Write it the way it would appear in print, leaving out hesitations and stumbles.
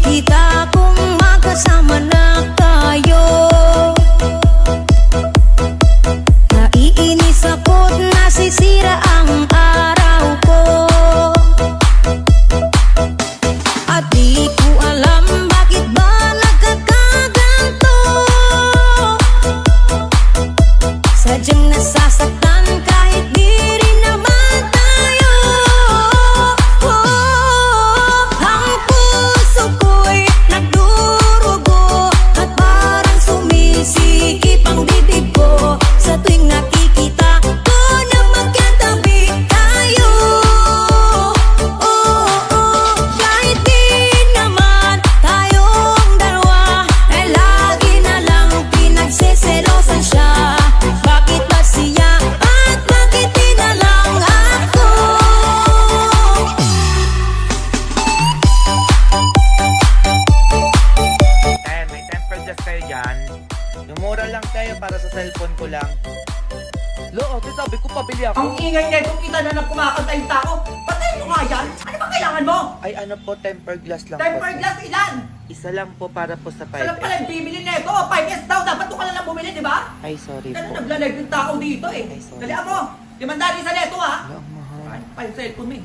kita kung magkasama na tayo. Naiinis ako't nasisira ang araw ko, at di ko alam bakit ba nagkakaganto. Sadyang nasasaktan kahit di rin naman tayo. Ang puso ko'y nagdurugo at parang sumisikip ang bibig ko sa tuwing nakikita ko na magkatabi tayo. Kahit di naman tayong dalawa, ay lagi na lang pinagseselosan siya. Bakit ba siya at bakit di na lang ako? May temper glass kayo dyan. Mura lang kayo para sa cellphone ko lang. Lo, ate, sabi ko pabili ako. Ang ingay nito, kita na lang kumakanta yung tao. Patayin mo nga yan. Ano ba kailangan mo? Ay, ano po, temper glass lang Temper po. glass ilan? Isa lang po para po sa Saan 5S. pala yung bibili nito? 5S daw. Dapat doon ka na lang bumili, di ba? Ay, sorry Ano po. naglalag yung tao dito eh. Ay, sorry. Dalihan mo. 500 sa neto ha. Wala, ang mahal. Ano pa yung cellphone mo eh.